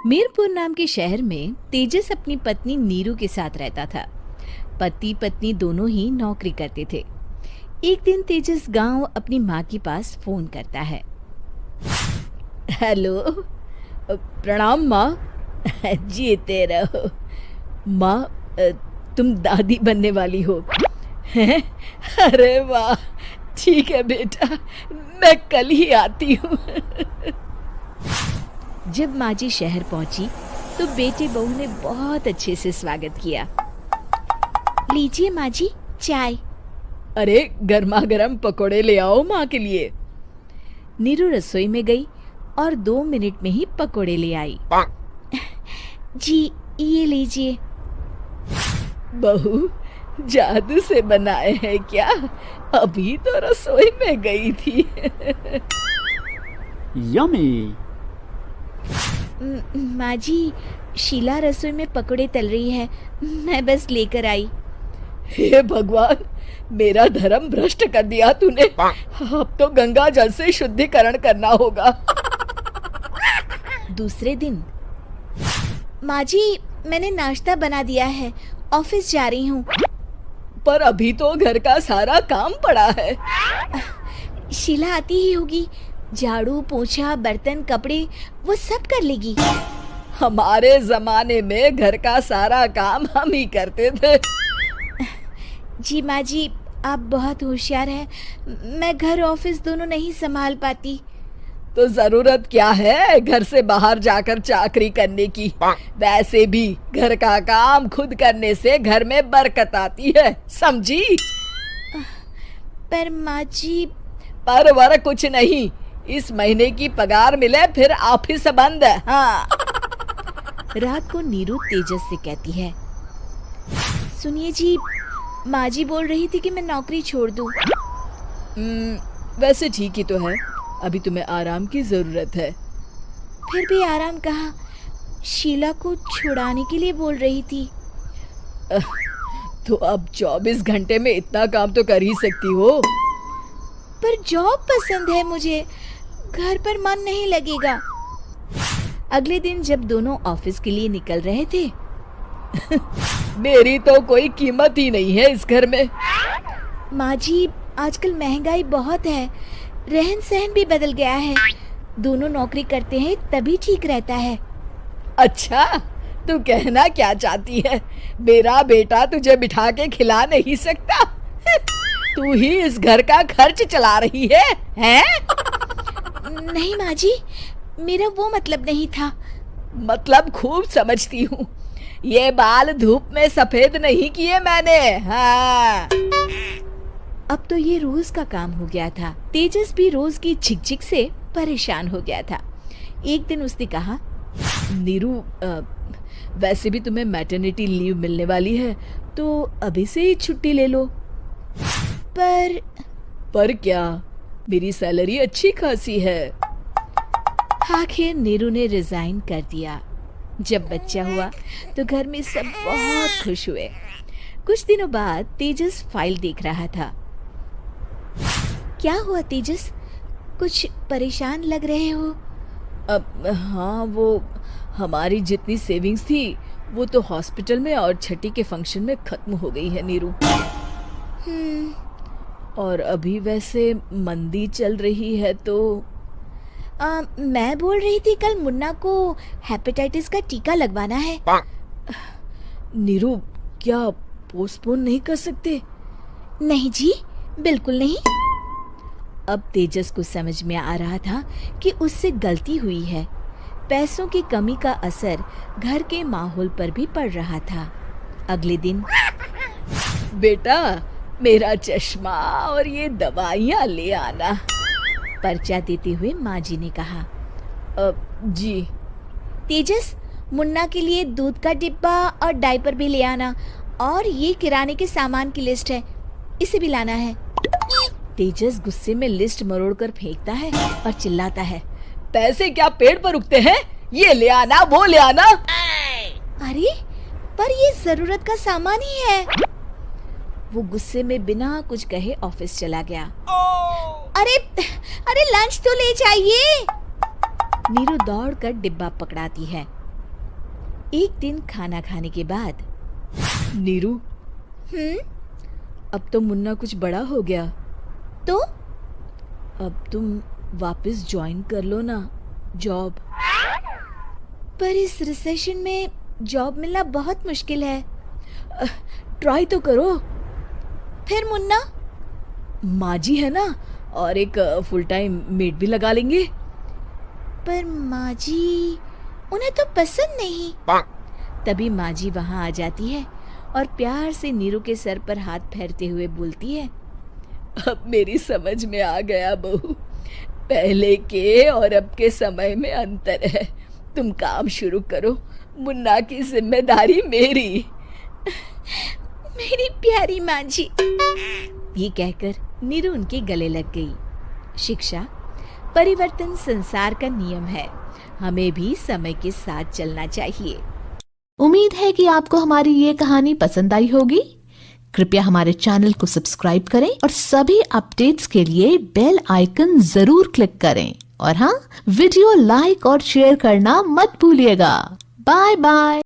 मीरपुर नाम के शहर में तेजस अपनी पत्नी नीरू के साथ रहता था। पति पत्नी दोनों ही नौकरी करते थे। एक दिन तेजस गांव अपनी माँ के पास फोन करता है। हेलो, प्रणाम माँ। जीते रहो माँ, तुम दादी बनने वाली हो हैं? अरे वाह, ठीक है बेटा, मैं कल ही आती हूँ। जब माँ जी शहर पहुंची तो बेटे बहू ने बहुत अच्छे से स्वागत किया। लीजिए माँ जी, चाय। अरे गर्मा गर्म पकोड़े ले आओ माँ के लिए। नीरू रसोई में गई और 2 मिनट में ही पकोड़े ले आई। जी ये लीजिए। बहू, जादू से बनाए हैं क्या? अभी तो रसोई में गई थी। यम्मी। माँ जी, शीला रसोई में पकोड़े तल रही है, मैं बस लेकर आई। हे भगवान, मेरा धर्म भ्रष्ट कर दिया तूने। अब तो गंगा जल से शुद्धिकरण करना होगा। दूसरे दिन, माँ जी मैंने नाश्ता बना दिया है, ऑफिस जा रही हूँ। पर अभी तो घर का सारा काम पड़ा है। शीला आती ही होगी, झाड़ू पोछा बर्तन कपड़े वो सब कर लेगी। हमारे जमाने में घर का सारा काम हम ही करते थे। जी माँ जी, आप बहुत होशियार हैं, मैं घर ऑफिस दोनों नहीं संभाल पाती। तो जरूरत क्या है घर से बाहर जाकर चाकरी करने की? वैसे भी घर का काम खुद करने से घर में बरकत आती है, समझी? पर माँ जी। पर वर कुछ नहीं, इस महीने की पगार मिले फिर ऑफिस बंद। हाँ। रात को नीरू तेजस से कहती है, सुनिए जी, माँ जी बोल रही थी कि मैं नौकरी छोड़ दूं। वैसे ठीक ही तो है, अभी तुम्हें आराम की जरूरत है। फिर भी आराम कहाँ, शीला को छुड़ाने के लिए बोल रही थी। तो अब 24 घंटे में इतना काम तो कर ही सकती हो। पर जॉब पसंद है मुझे, घर पर मन नहीं लगेगा। अगले दिन जब दोनों ऑफिस के लिए निकल रहे थे, मेरी तो कोई कीमत ही नहीं है इस घर में। माँ जी, आजकल महंगाई बहुत है, रहन सहन भी बदल गया है, दोनों नौकरी करते हैं तभी ठीक रहता है। अच्छा, तू कहना क्या चाहती है? मेरा बेटा तुझे बिठा के खिला नहीं सकता? तू ही इस घर का खर्च चला रही है, हैं? नहीं माँ जी, मेरा वो मतलब नहीं था। मतलब खूब समझती हूँ, ये बाल धूप में सफेद नहीं किए मैंने। हाँ। अब तो ये रोज का काम हो गया था। तेजस भी रोज की झिकझिक से परेशान हो गया था। एक दिन उसने कहा, नीरू, वैसे भी तुम्हें मैटरनिटी लीव मिलने वाली है, तो अभी से ही छुट्टी ले लो। पर क्या, मेरी सैलरी अच्छी खासी है। आखिर नीरू ने रिजाइन कर दिया। जब बच्चा हुआ तो घर में सब बहुत खुश हुए। कुछ दिनों बाद तेजस फाइल देख रहा था। क्या हुआ तेजस, कुछ परेशान लग रहे हो? हाँ, वो हमारी जितनी सेविंग्स थी वो तो हॉस्पिटल में और छठी के फंक्शन में खत्म हो गई है नीरू। और अभी वैसे मंदी चल रही है तो मैं बोल रही थी कल मुन्ना को हेपेटाइटिस का टीका लगवाना है। नीरू, क्या पोस्टपोन नहीं कर सकते? नहीं जी, बिल्कुल नहीं। अब तेजस को समझ में आ रहा था कि उससे गलती हुई है। पैसों की कमी का असर घर के माहौल पर भी पड़ रहा था। अगले दिन, बेटा मेरा चश्मा और ये दवाइयाँ ले आना, पर्चा देते हुए माँ जी ने कहा। जी। तेजस, मुन्ना के लिए दूध का डिब्बा और डायपर भी ले आना, और ये किराने के सामान की लिस्ट है, इसे भी लाना है। तेजस गुस्से में लिस्ट मरोड़कर फेंकता है और चिल्लाता है, पैसे क्या पेड़ पर उगते हैं? ये ले आना, वो ले आना। अरे पर ये जरूरत का सामान ही है। वो गुस्से में बिना कुछ कहे ऑफिस चला गया। अरे लंच तो ले जाइए। नीरू दौड़कर डिब्बा पकड़ाती है। एक दिन खाना खाने के बाद, नीरू, अब तो मुन्ना कुछ बड़ा हो गया, तो अब तुम वापस ज्वाइन कर लो ना जॉब। पर इस रिसेशन में जॉब मिलना बहुत मुश्किल है। ट्राई तो करो। फिर मुन्ना? माँ जी है ना, और एक फुल टाइम मेड भी लगा लेंगे। पर माँ जी, उन्हें तो पसंद नहीं। तभी माँ जी वहाँ आ जाती है और प्यार से नीरू के सर पर हाथ फेरते हुए बोलती है, अब मेरी समझ में आ गया बहू, पहले के और अब के समय में अंतर है। तुम काम शुरू करो, मुन्ना की जिम्मेदारी मेरी। मेरी प्यारी माँ जी। ये कहकर नीरू उनके गले लग गई। शिक्षा, परिवर्तन संसार का नियम है, हमें भी समय के साथ चलना चाहिए। उम्मीद है कि आपको हमारी ये कहानी पसंद आई होगी। कृपया हमारे चैनल को सब्सक्राइब करें और सभी अपडेट्स के लिए बेल आइकन जरूर क्लिक करें। और हाँ, वीडियो लाइक और शेयर करना मत भूलिएगा। Bye bye.